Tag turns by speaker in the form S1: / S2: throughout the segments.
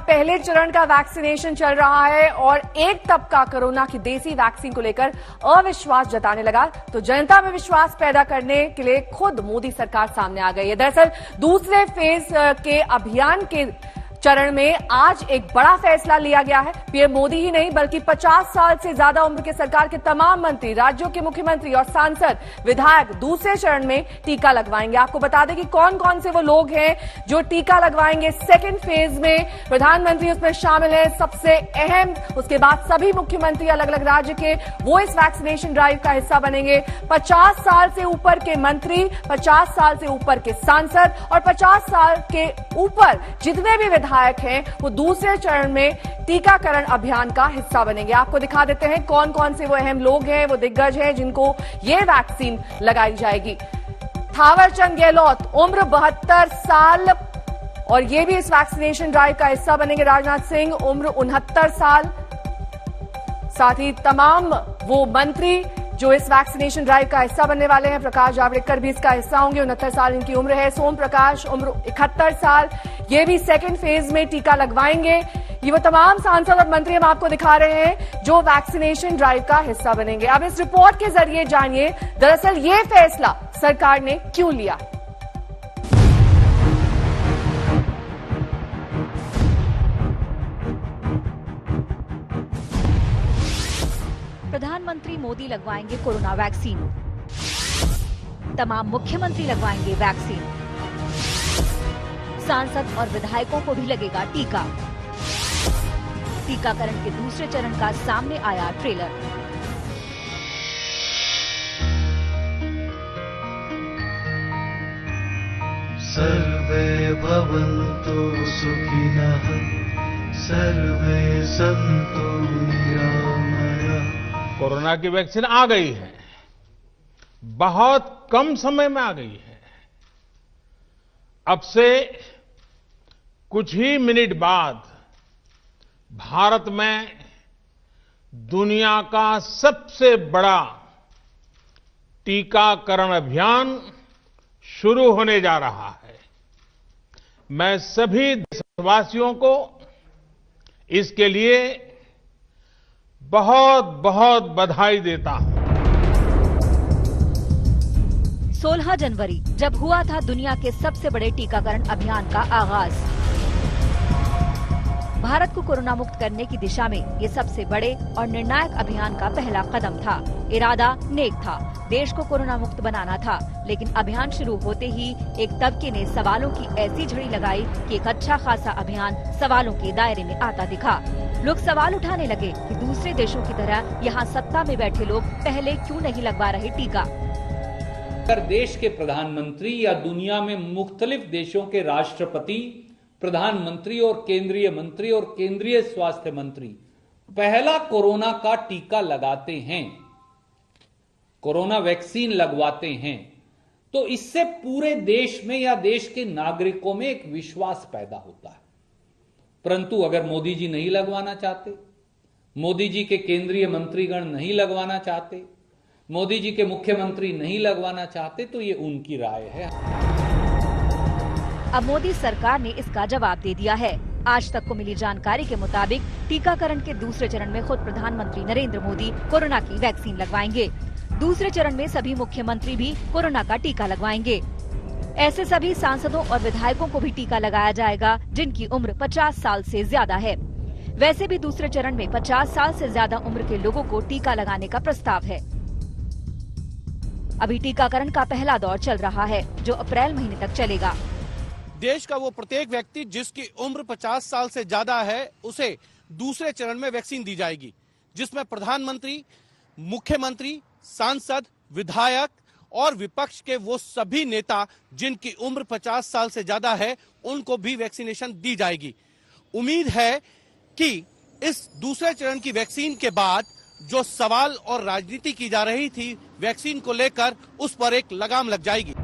S1: पहले चरण का वैक्सीनेशन चल रहा है और एक तबका कोरोना की देसी वैक्सीन को लेकर अविश्वास जताने लगा, तो जनता में विश्वास पैदा करने के लिए खुद मोदी सरकार सामने आ गई है। दरअसल दूसरे फेज के अभियान के चरण में आज एक बड़ा फैसला लिया गया है। पीएम मोदी ही नहीं बल्कि 50 साल से ज्यादा उम्र के सरकार के तमाम मंत्री, राज्यों के मुख्यमंत्री और सांसद, विधायक दूसरे चरण में टीका लगवाएंगे। आपको बता दें कि कौन कौन से वो लोग हैं जो टीका लगवाएंगे सेकेंड फेज में। प्रधानमंत्री उसमें शामिल है सबसे अहम, उसके बाद सभी मुख्यमंत्री अलग अलग राज्य के वो इस वैक्सीनेशन ड्राइव का हिस्सा बनेंगे। 50 साल से ऊपर के मंत्री, 50 साल से ऊपर के सांसद और 50 साल के ऊपर जितने भी विधायक हैं वो दूसरे चरण में टीकाकरण अभियान का हिस्सा बनेंगे। आपको दिखा देते हैं कौन कौन से वो अहम लोग हैं, वो दिग्गज हैं जिनको ये वैक्सीन लगाई जाएगी। थावरचंद गहलोत, उम्र 72 साल और ये भी इस वैक्सीनेशन ड्राइव का हिस्सा बनेंगे। राजनाथ सिंह, उम्र 69 साल। साथ ही तमाम वो मंत्री जो इस वैक्सीनेशन ड्राइव का हिस्सा बनने वाले हैं। प्रकाश जावड़ेकर भी इसका हिस्सा होंगे, 69 साल इनकी उम्र है। सोम प्रकाश, उम्र 71 साल, ये भी सेकेंड फेज में टीका लगवाएंगे। ये वो तमाम सांसद और मंत्री हम आपको दिखा रहे हैं जो वैक्सीनेशन ड्राइव का हिस्सा बनेंगे। अब इस रिपोर्ट के जरिए जानिए दरअसल ये फैसला सरकार ने क्यों लिया।
S2: प्रधानमंत्री मोदी लगवाएंगे कोरोना वैक्सीन, तमाम मुख्यमंत्री लगवाएंगे वैक्सीन, सांसद और विधायकों को भी लगेगा टीका। टीकाकरण के दूसरे चरण का सामने आया ट्रेलर।
S3: सर्वे भवन्तु सुखिनः, सर्वे सन्तु निरामयाः।
S4: कोरोना की वैक्सीन आ गई है, बहुत कम समय में आ गई है। अब से कुछ ही मिनट बाद भारत में दुनिया का सबसे बड़ा टीकाकरण अभियान शुरू होने जा रहा है। मैं सभी देशवासियों को इसके लिए बहुत बहुत बधाई देता हूं।
S2: 16 जनवरी जब हुआ था दुनिया के सबसे बड़े टीकाकरण अभियान का आगाज। भारत को कोरोना मुक्त करने की दिशा में ये सबसे बड़े और निर्णायक अभियान का पहला कदम था। इरादा नेक था, देश को कोरोना मुक्त बनाना था, लेकिन अभियान शुरू होते ही एक तबके ने सवालों की ऐसी झड़ी लगाई कि एक अच्छा खासा अभियान सवालों के दायरे में आता दिखा। लोग सवाल उठाने लगे कि दूसरे देशों की तरह यहाँ सत्ता में बैठे लोग पहले क्यों नहीं लगवा रहे टीका।
S5: अगर देश के प्रधानमंत्री या दुनिया में मुख्तलिफ देशों के राष्ट्रपति, प्रधानमंत्री और केंद्रीय मंत्री और केंद्रीय स्वास्थ्य मंत्री पहला कोरोना का टीका लगाते हैं, कोरोना वैक्सीन लगवाते हैं, तो इससे पूरे देश में या देश के नागरिकों में एक विश्वास पैदा होता है। परंतु अगर मोदी जी नहीं लगवाना चाहते, मोदी जी के केंद्रीय मंत्रीगण नहीं लगवाना चाहते, मोदी जी के मुख्यमंत्री नहीं लगवाना चाहते, तो ये उनकी राय है।
S2: अब मोदी सरकार ने इसका जवाब दे दिया है। आज तक को मिली जानकारी के मुताबिक टीकाकरण के दूसरे चरण में खुद प्रधानमंत्री नरेंद्र मोदी कोरोना की वैक्सीन लगवाएंगे। दूसरे चरण में सभी मुख्यमंत्री भी कोरोना का टीका लगवाएंगे। ऐसे सभी सांसदों और विधायकों को भी टीका लगाया जाएगा जिनकी उम्र 50 साल से ज्यादा है। वैसे भी दूसरे चरण में 50 साल से ज्यादा उम्र के लोगों को टीका लगाने का प्रस्ताव है। अभी टीकाकरण का पहला दौर चल रहा है जो अप्रैल महीने तक चलेगा।
S6: देश का वो प्रत्येक व्यक्ति जिसकी उम्र 50 साल से ज्यादा है उसे दूसरे चरण में वैक्सीन दी जाएगी, जिसमें प्रधानमंत्री, मुख्यमंत्री, सांसद, विधायक और विपक्ष के वो सभी नेता जिनकी उम्र 50 साल से ज्यादा है उनको भी वैक्सीनेशन दी जाएगी। उम्मीद है कि इस दूसरे चरण की वैक्सीन के बाद जो सवाल और राजनीति की जा रही थी वैक्सीन को लेकर, उस पर एक लगाम लग जाएगी।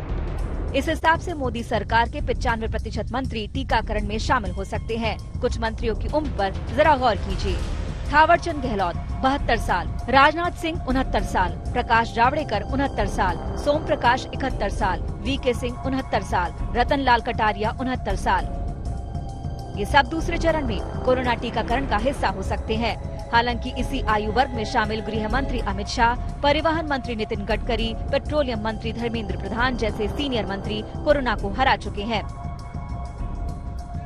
S2: इस हिसाब से मोदी सरकार के 95% मंत्री टीकाकरण में शामिल हो सकते हैं। कुछ मंत्रियों की उम्र पर जरा गौर कीजिए। थावरचंद गहलोत 72 साल, राजनाथ सिंह 69 साल, प्रकाश जावड़ेकर 69 साल, सोम प्रकाश 71 साल, वीके सिंह 69 साल, रतन लाल कटारिया 69 साल। ये सब दूसरे चरण में कोरोना टीकाकरण का हिस्सा हो सकते हैं। हालांकि इसी आयु वर्ग में शामिल गृह मंत्री अमित शाह, परिवहन मंत्री नितिन गडकरी, पेट्रोलियम मंत्री धर्मेंद्र प्रधान जैसे सीनियर मंत्री कोरोना को हरा चुके हैं।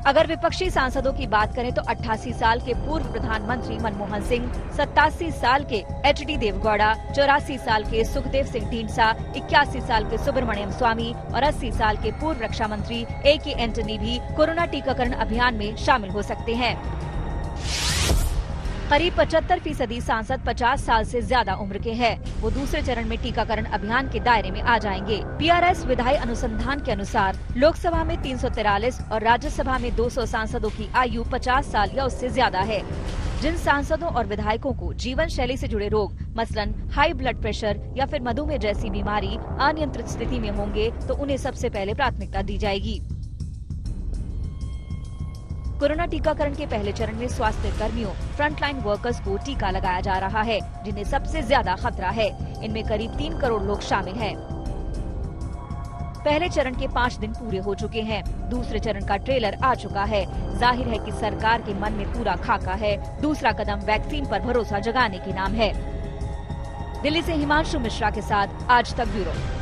S2: अगर विपक्षी सांसदों की बात करें तो 88 साल के पूर्व प्रधानमंत्री मनमोहन सिंह, 87 साल के एच.डी. देवगौड़ा, 84 साल के सुखदेव सिंह ढींढसा, 81 साल के सुब्रमण्यम स्वामी और 80 साल के पूर्व रक्षा मंत्री A.K. एंटनी भी कोरोना टीकाकरण अभियान में शामिल हो सकते हैं। करीब 75% सांसद 50 साल से ज्यादा उम्र के हैं। वो दूसरे चरण में टीकाकरण अभियान के दायरे में आ जाएंगे। PRS विधायी अनुसंधान के अनुसार लोकसभा में 343 और राज्यसभा में 200 सांसदों की आयु 50 साल या उससे ज्यादा है। जिन सांसदों और विधायकों को जीवन शैली से जुड़े रोग, मसलन हाई ब्लड प्रेशर या फिर मधुमेह जैसी बीमारी अनियंत्रित स्थिति में होंगे, तो उन्हें सबसे पहले प्राथमिकता दी जाएगी। कोरोना टीकाकरण के पहले चरण में स्वास्थ्य कर्मियों, फ्रंटलाइन वर्कर्स को टीका लगाया जा रहा है, जिन्हें सबसे ज्यादा खतरा है। इनमें करीब 3 करोड़ लोग शामिल हैं। पहले चरण के 5 दिन पूरे हो चुके हैं। दूसरे चरण का ट्रेलर आ चुका है। जाहिर है कि सरकार के मन में पूरा खाका है। दूसरा कदम वैक्सीन पर भरोसा जगाने के नाम है। दिल्ली से हिमांशु मिश्रा के साथ आज तक ब्यूरो।